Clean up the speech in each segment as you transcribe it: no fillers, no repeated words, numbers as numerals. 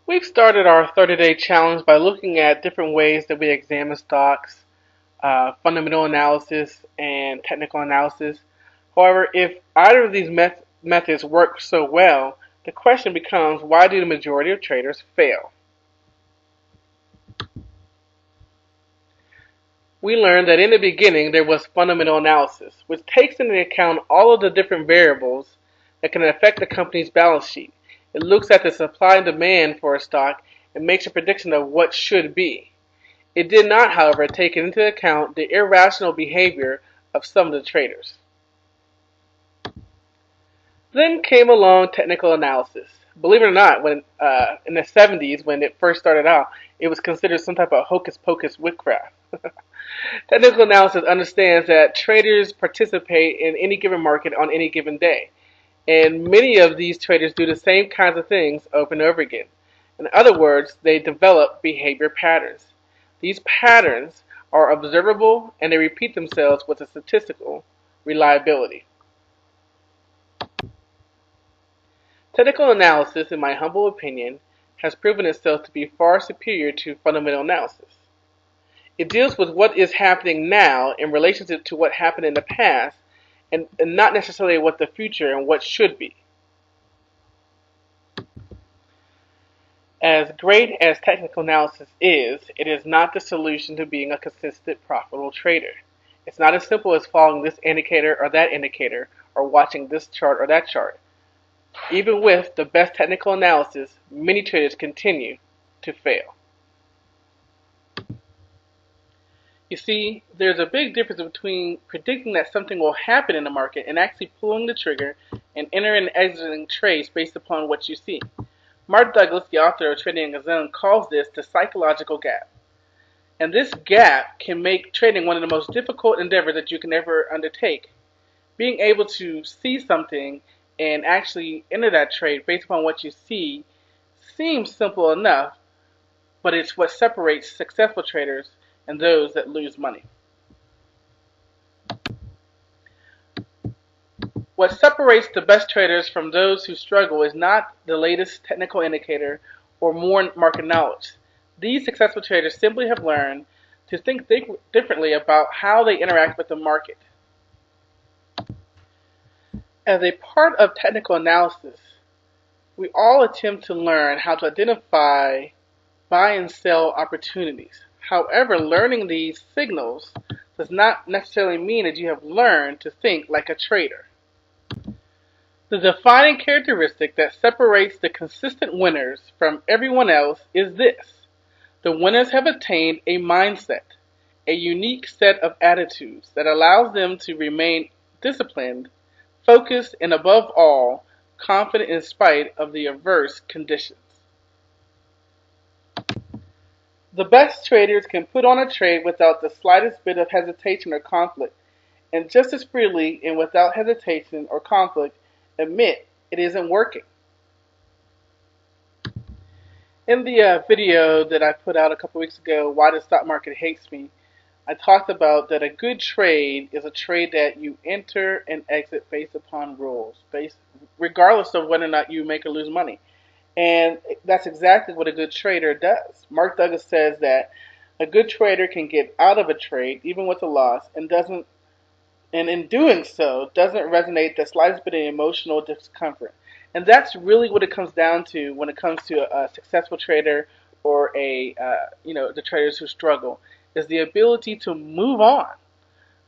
We've started our 30-day challenge by looking at different ways that we examine stocks, fundamental analysis, and technical analysis. However, if either of these methods work so well, the question becomes, why do the majority of traders fail? We learned that in the beginning there was fundamental analysis, which takes into account all of the different variables that can affect the company's balance sheet. It looks at the supply and demand for a stock and makes a prediction of what should be. It did not, however, take into account the irrational behavior of some of the traders. Then came along technical analysis. Believe it or not, when in the 70s, when it first started out, it was considered some type of hocus pocus witchcraft. Technical analysis understands that traders participate in any given market on any given day. And many of these traders do the same kinds of things over and over again. In other words, they develop behavior patterns. These patterns are observable and they repeat themselves with a statistical reliability. Technical analysis, in my humble opinion, has proven itself to be far superior to fundamental analysis. It deals with what is happening now in relationship to what happened in the past, and not necessarily what the future and what should be. As great as technical analysis is, it is not the solution to being a consistent, profitable trader. It's not as simple as following this indicator or that indicator, or watching this chart or that chart. Even with the best technical analysis, many traders continue to fail. You see, there's a big difference between predicting that something will happen in the market and actually pulling the trigger and entering and exiting trades based upon what you see. Mark Douglas, the author of Trading Accendo, calls this the psychological gap. And this gap can make trading one of the most difficult endeavors that you can ever undertake. Being able to see something and actually enter that trade based upon what you see seems simple enough, but it's what separates successful traders and those that lose money. What separates the best traders from those who struggle is not the latest technical indicator or more market knowledge. These successful traders simply have learned to think differently about how they interact with the market. As a part of technical analysis, we all attempt to learn how to identify buy and sell opportunities. However, learning these signals does not necessarily mean that you have learned to think like a trader. The defining characteristic that separates the consistent winners from everyone else is this: the winners have attained a mindset, a unique set of attitudes that allows them to remain disciplined, focused, and above all, confident in spite of the adverse conditions. The best traders can put on a trade without the slightest bit of hesitation or conflict, and just as freely and without hesitation or conflict admit it isn't working. In the video that I put out a couple weeks ago, Why the Stock Market Hates Me, I talked about that a good trade is a trade that you enter and exit based upon rules, regardless of whether or not you make or lose money. And that's exactly what a good trader does. Mark Douglas says that a good trader can get out of a trade, even with a loss, and in doing so, doesn't resonate the slightest bit of emotional discomfort. And that's really what it comes down to when it comes to a successful trader or the traders who struggle, is the ability to move on.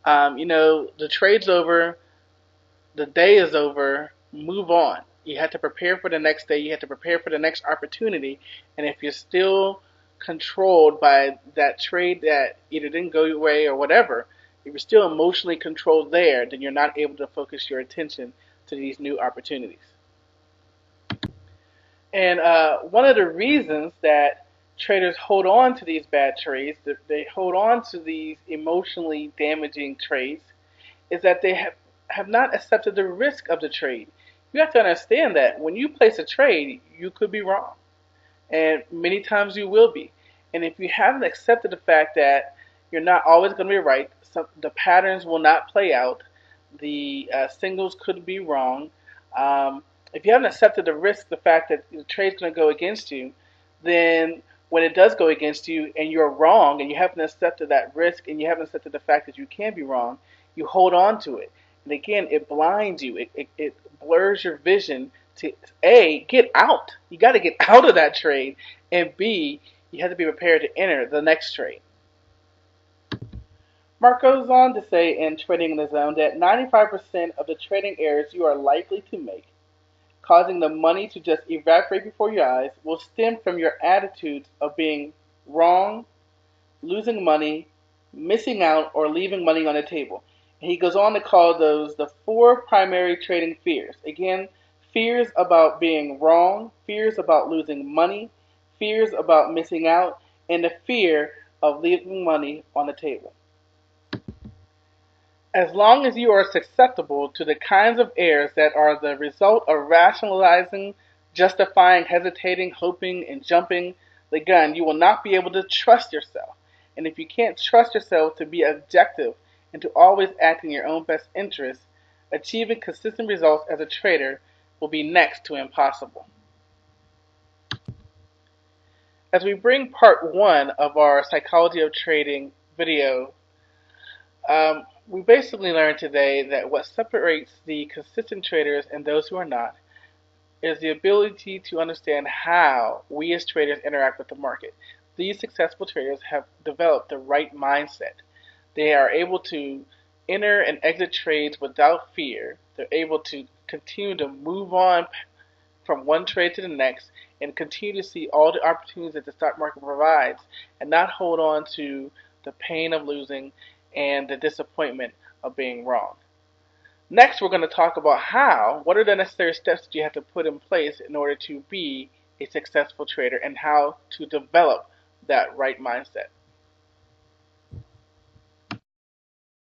The trade's over, the day is over, move on. You have to prepare for the next day, you have to prepare for the next opportunity, and if you're still controlled by that trade that either didn't go your way or whatever, if you're still emotionally controlled there, then you're not able to focus your attention to these new opportunities. And one of the reasons that traders hold on to these bad trades, they hold on to these emotionally damaging trades, is that they have not accepted the risk of the trade. You have to understand that when you place a trade, you could be wrong. And many times you will be. And if you haven't accepted the fact that you're not always going to be right, the patterns will not play out, the signals could be wrong. If you haven't accepted the risk, the fact that the trade's going to go against you, then when it does go against you and you're wrong and you haven't accepted that risk and you haven't accepted the fact that you can be wrong, you hold on to it. And again, it blinds you. It blurs your vision to A, get out. You got to get out of that trade. And B, you have to be prepared to enter the next trade. Mark goes on to say in Trading in the Zone that 95% of the trading errors you are likely to make, causing the money to just evaporate before your eyes, will stem from your attitudes of being wrong, losing money, missing out, or leaving money on the table. And he goes on to call those the four primary trading fears. Again, fears about being wrong, fears about losing money, fears about missing out, and the fear of leaving money on the table. As long as you are susceptible to the kinds of errors that are the result of rationalizing, justifying, hesitating, hoping, and jumping the gun, you will not be able to trust yourself. And if you can't trust yourself to be objective and to always act in your own best interest, achieving consistent results as a trader will be next to impossible. As we bring part 1 of our Psychology of Trading video, we basically learned today that what separates the consistent traders and those who are not is the ability to understand how we as traders interact with the market. These successful traders have developed the right mindset. They are able to enter and exit trades without fear. They're able to continue to move on from one trade to the next and continue to see all the opportunities that the stock market provides and not hold on to the pain of losing and the disappointment of being wrong. Next, we're going to talk about what are the necessary steps that you have to put in place in order to be a successful trader and how to develop that right mindset.